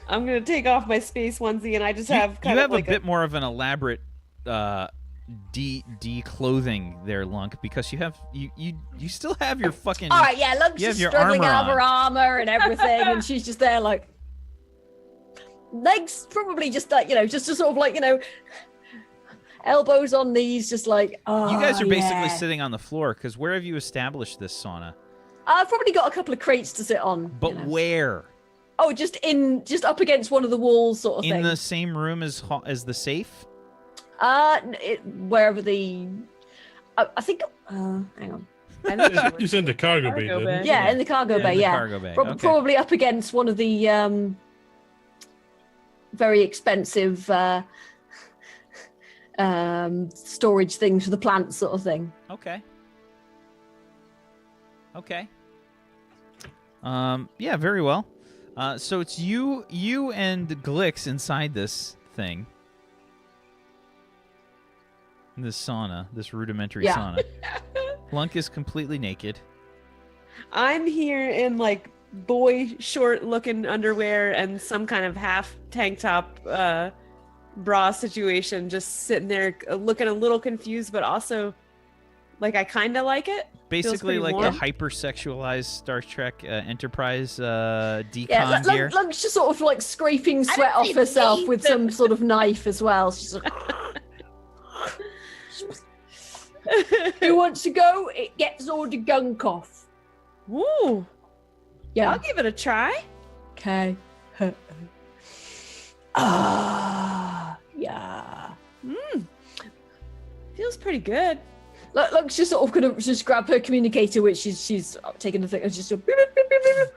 C: I'm gonna take off my space onesie, and I just
A: You
C: have kind
A: have
C: of like
A: a bit more of an elaborate de-clothing there, Lunk, because you still have your fucking.
B: All right, yeah. Lunk's
A: You have
B: just
A: your
B: struggling
A: armor
B: out of her
A: on.
B: armor and everything, and she's just there like. Legs probably just like, just sort of like, elbows on knees, just like, oh.
A: You guys are basically
B: yeah.
A: sitting on the floor, because where have you established this sauna?
B: I've probably got a couple of crates to sit on.
A: But where?
B: Oh, just up against one of the walls, sort of
A: In
B: thing.
A: the same room as the safe?
B: Wherever the, I think. Hang on.
C: I think she
D: He's in the cargo bay,
C: Cargo
D: didn't
C: bay.
D: he?
B: Yeah, in the cargo bay.
A: In the
B: Yeah,
A: cargo bay. Okay.
B: Probably up against one of the very expensive storage things for the plants, sort of thing.
A: Okay. Yeah, very well. So it's you and Glix inside this thing. This sauna, this rudimentary
B: Yeah.
A: sauna. Lunk is completely naked.
C: I'm here in like boy short looking underwear and some kind of half tank top bra situation, just sitting there looking a little confused, but also like I kind of like it.
A: Basically
C: pretty
A: like
C: warm.
A: the hyper-sexualized Star Trek Enterprise decon
B: Yeah,
A: gear.
B: Lunk's just sort of like scraping
C: I
B: sweat
C: don't
B: off herself
C: need
B: with
C: them.
B: some sort of knife as well. She's like, who wants to go? It gets all the gunk off.
C: Ooh,
B: Yeah.
C: I'll give it a try.
B: Okay. Yeah.
C: Feels pretty good.
B: Lunk's just sort of gonna just grab her communicator, which she's taking the thing, and just beep, beep, beep, beep, beep.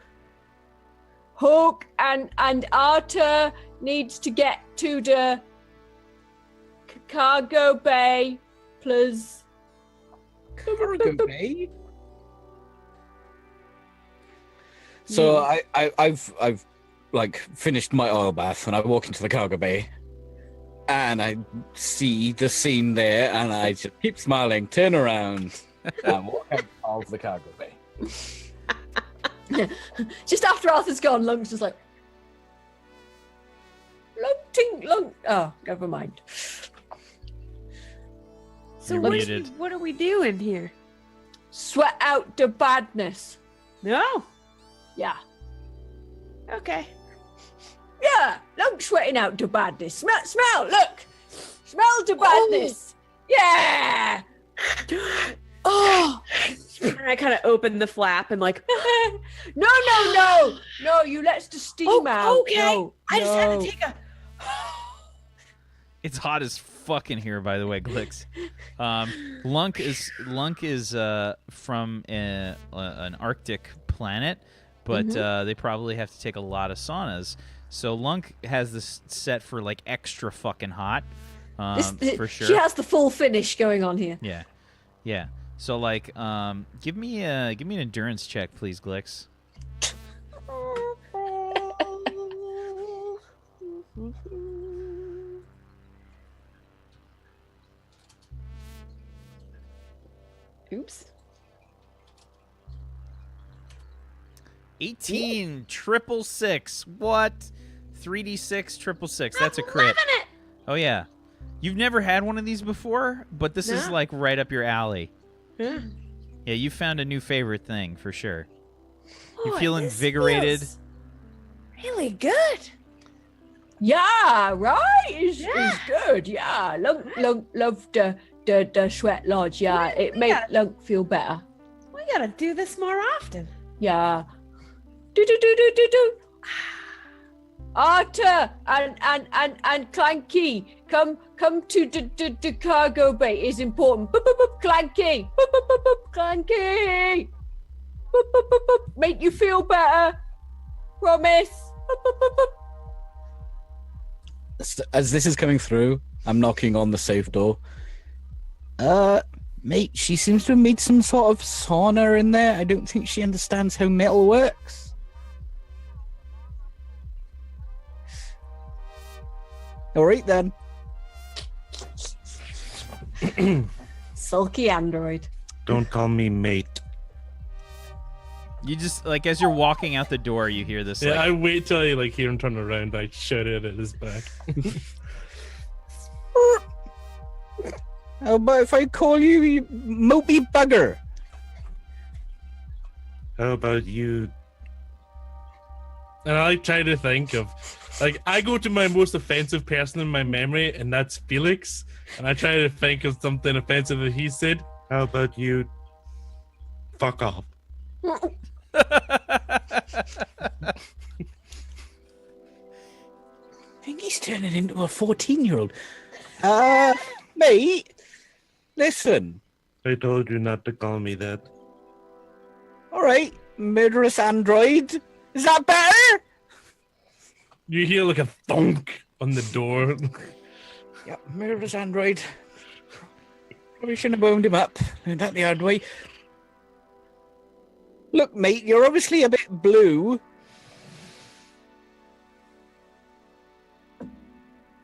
B: Hook and Arthur needs to get to the cargo bay, please.
F: Cargo bay. So I've like finished my oil bath, and I walk into the cargo bay, and I see the scene there, and I just keep smiling, turn around, and walk out of the cargo bay.
B: Just after Arthur's gone, Lunk's just like, Lunk. Oh, never mind.
C: So
A: You're muted.
C: what are we doing here?
B: Sweat out the badness.
C: No.
B: Yeah.
C: Okay.
B: Yeah, Lunk's sweating out the badness. Smell, look. Smell the badness. Yeah. Oh,
C: And I kind of open the flap and like,
B: No, you let the steam out.
C: okay.
B: No,
C: I just had
B: no.
C: to take a.
A: It's hot as fuck in here, by the way, Glix. Lunk is from an Arctic planet, but they probably have to take a lot of saunas. So Lunk has this set for like extra fucking hot, for sure.
B: She has the full finish going on here.
A: Yeah. So like, give me an endurance check, please, Glix.
C: Oops.
A: 18 666. What? 3d6 666. That's a crit.
C: Loving it.
A: Oh yeah. You've never had one of these before, but this is
C: No.
A: like right up your alley.
C: Yeah.
A: Yeah, you found a new favorite thing for sure. You
C: Boy,
A: feel
C: this
A: invigorated?
C: feels really good.
B: Yeah, right. It's good. Yeah, Lunk loved the sweat lodge. Yeah, it made Lunk feel better.
C: We gotta do this more often.
B: Yeah. Do. Arthur and Clanky, come to the cargo bay. Is important. Boop, boop, boop, Clanky. Boop, boop, boop, boop, Clanky. Boop, boop, boop, boop. Make you feel better. Promise. Boop, boop, boop, boop.
F: As this is coming through, I'm knocking on the safe door. Mate, she seems to have made some sort of sauna in there. I don't think she understands how metal works. All right then.
B: Sulky android.
E: Don't call me mate.
A: You just like as you're walking out the door, you hear this.
D: Yeah,
A: like,
D: I wait till I like hear him turn around. I shout it at his back.
F: How about if I call you, you mopey bugger?
E: How about you?
D: And I try to think of, like, I go to my most offensive person in my memory, and that's Felix. And I try to think of something offensive that he said.
E: How about you? Fuck off.
F: I think he's turning into a 14-year-old. Mate, listen.
E: I told you not to call me that.
F: All right, murderous android. Is that better?
D: You hear like a thunk on the door.
F: Yeah, murderous android. Probably shouldn't have wound him up. Learned that the hard way. Look, mate, you're obviously a bit blue.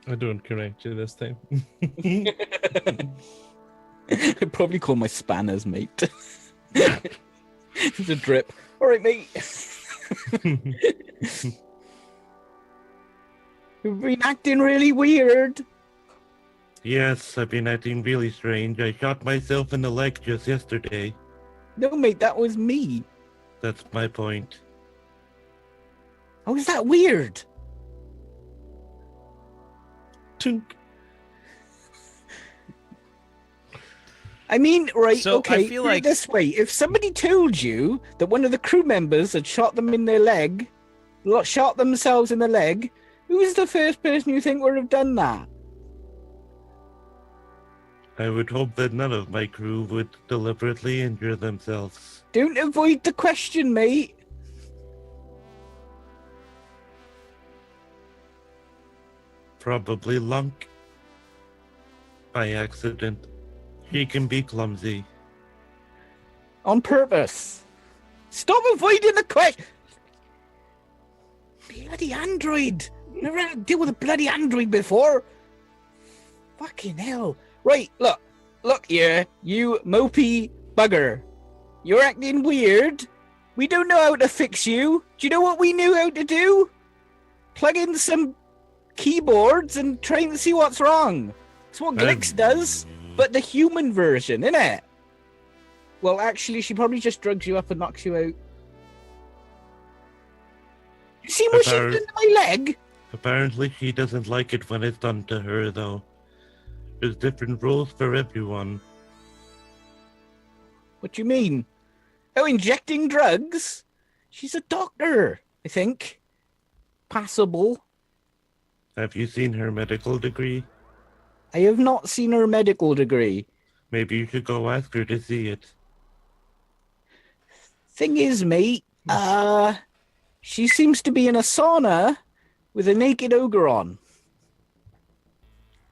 D: I don't correct you this time.
F: I'd probably call my spanners, mate. It's a drip. All right, mate. You've been acting really weird.
E: Yes, I've been acting really strange. I shot myself in the leg just yesterday.
F: No, mate, that was me.
E: That's my point.
F: How is that weird?
D: Tink.
F: I mean, right,
A: So,
F: okay,
A: I feel
F: put it
A: like-
F: this way. If somebody told you that one of the crew members had shot them in their leg, shot themselves in the leg, who's the first person you think would have done that?
E: I would hope that none of my crew would deliberately injure themselves.
F: Don't avoid the question, mate.
E: Probably Lunk. By accident. She can be clumsy.
F: On purpose. Stop avoiding the question. Bloody android. Never had to deal with a bloody android before. Fucking hell. Right, look here, you mopey bugger. You're acting weird. We don't know how to fix you. Do you know what we knew how to do? Plug in some keyboards and try and see what's wrong. That's what Glix does, but the human version, innit? Well, actually, she probably just drugs you up and knocks you out. You see what she did to my leg?
E: Apparently she doesn't like it when it's done to her, though. There's different rules for everyone.
F: What do you mean? Oh, injecting drugs? She's a doctor, I think. Passable.
E: Have you seen her medical degree?
F: I have not seen her medical degree.
E: Maybe you should go ask her to see it.
F: Thing is, mate, she seems to be in a sauna with a naked ogre on.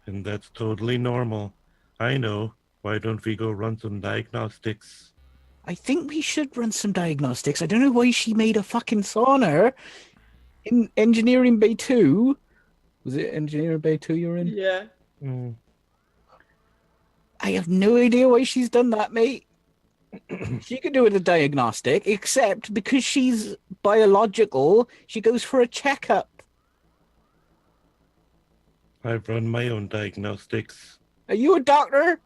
E: And that's totally normal. I know. Why don't we go run some diagnostics?
F: I think we should run some diagnostics. I don't know why she made a fucking sauna in Engineering Bay 2. Was it Engineering Bay 2 you're in?
C: Yeah.
E: Hmm.
F: I have no idea why she's done that, mate. She could do with a diagnostic, except because she's biological, she goes for a checkup.
E: I've run my own diagnostics.
F: Are you a doctor?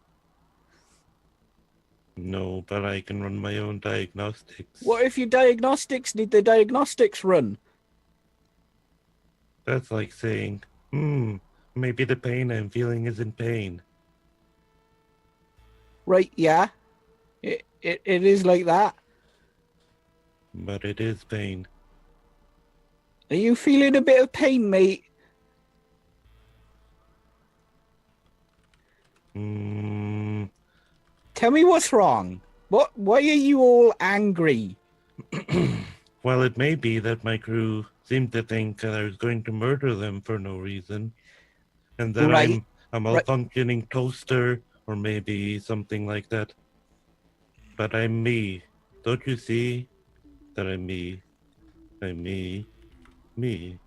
E: No, but I can run my own diagnostics.
F: What if your diagnostics need the diagnostics run?
E: That's like saying, maybe the pain I'm feeling isn't pain.
F: Right, yeah. It is like that.
E: But it is pain.
F: Are you feeling a bit of pain, mate? Tell me what's wrong. Why are you all angry?
E: Well, it may be that my crew seemed to think that I was going to murder them for no reason. And that
F: Right.
E: I'm a malfunctioning toaster, or maybe something like that. But I'm me. Don't you see that I'm me? I'm me. Me.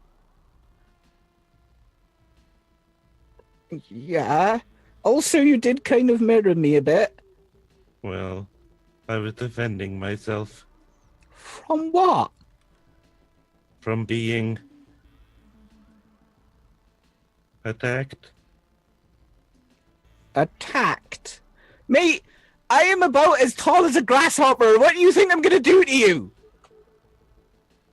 F: Yeah. Also, you did kind of mirror me a bit.
E: Well, I was defending myself
F: From what?
E: from being attacked.
F: Attacked? Mate, I am about as tall as a grasshopper. What do you think I'm going to do to you?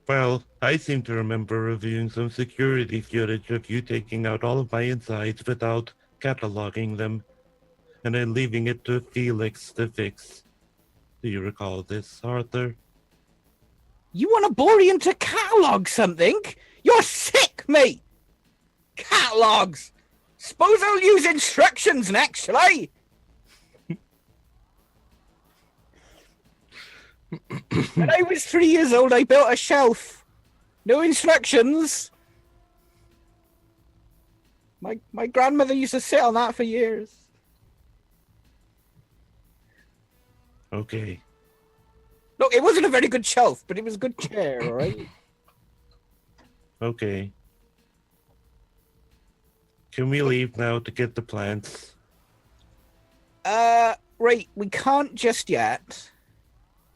E: Well, I seem to remember reviewing some security footage of you taking out all of my insides without cataloging them, and then leaving it to Felix to fix. Do you recall this, Arthur?
F: You want a Borian to catalog something? You're sick, mate! Catalogs! Suppose I'll use instructions next, shall I? When I was 3 years old, I built a shelf. No instructions. My grandmother used to sit on that for years.
E: Okay.
F: Look, it wasn't a very good shelf, but it was a good chair, all right?
E: Okay. Can we leave now to get the plants?
F: Right, we can't just yet.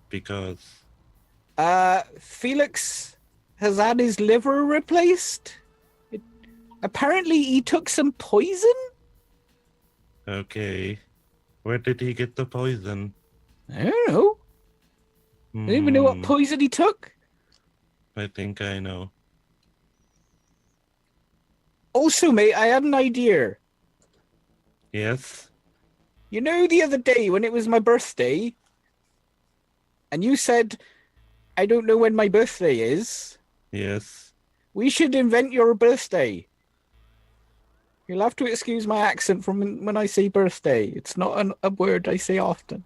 E: Because...
F: Felix has had his liver replaced. Apparently he took some poison?
E: Okay. Where did he get the poison?
F: I don't know. I don't even know what poison he took.
E: I think I know.
F: Also, mate, I had an idea.
E: Yes?
F: You know the other day when it was my birthday, and you said, I don't know when my birthday is.
E: Yes.
F: We should invent your birthday. You'll have to excuse my accent from when I say birthday. It's not a word I say often.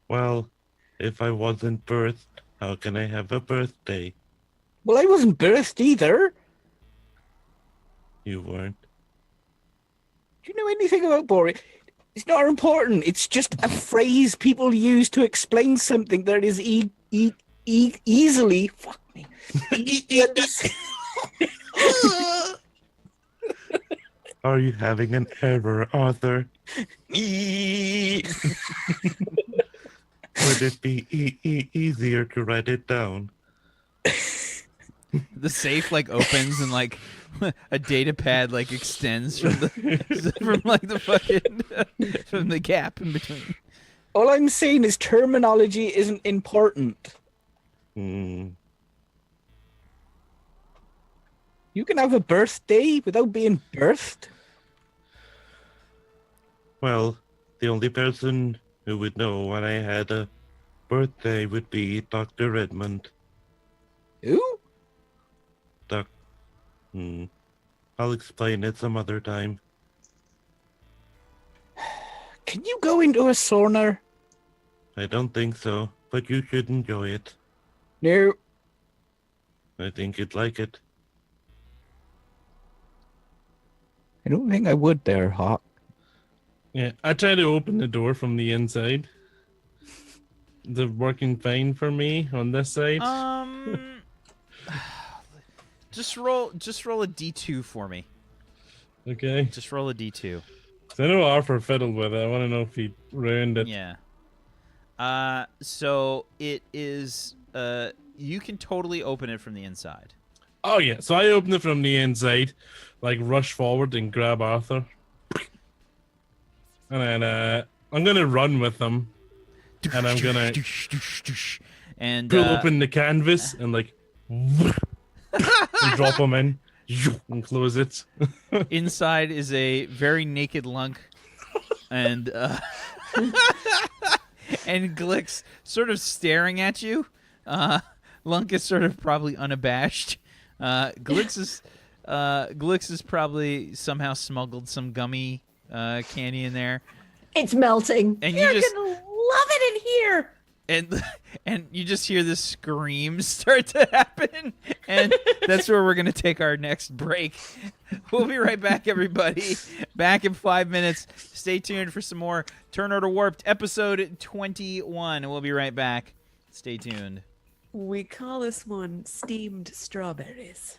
E: Well, if I wasn't birthed, how can I have a birthday?
F: Well, I wasn't birthed either.
E: You weren't.
F: Do you know anything about Borian? It's not important. It's just a phrase people use to explain something that is easily... Fuck me.
E: Are you having an error, Arthur? Would it be easier to write it down?
A: The safe like opens and like a data pad like extends from the from like the fucking from the gap in between.
F: All I'm saying is terminology isn't important.
E: Hmm.
F: You can have a birthday without being birthed.
E: Well, the only person Who would know when I had a birthday would be Dr. Redmond.
F: Who?
E: I'll explain it some other time.
F: Can you go into a sauna?
E: I don't think so, but you should enjoy it.
F: No.
E: I think you'd like it.
F: I don't think I would there, Hawk.
D: Yeah, I try to open the door from the inside. Is it working fine for me on this side?
A: Just roll a d2 for me.
D: Okay.
A: Just roll a d2.
D: So I know Arthur fiddled with it. I want to know if he ruined it.
A: Yeah. So it is. You can totally open it from the inside.
D: Oh yeah. So I open it from the inside, like rush forward and grab Arthur, and then I'm gonna run with them, and I'm gonna
A: and
D: pull open the canvas and like and drop them in and close it.
A: inside is a very naked Lunk, and and Glix sort of staring at you. Lunk is sort of probably unabashed. Glix is probably somehow smuggled some gummy candy in there.
B: It's melting.
A: And
C: You're
A: you just
C: gonna love it in here.
A: and you just hear this scream start to happen, and that's where we're gonna take our next break. We'll be right back, everybody. Back in 5 minutes. Stay tuned for some more Turn Order Warped episode 21. We'll be right back. Stay tuned.
C: We call this one steamed strawberries.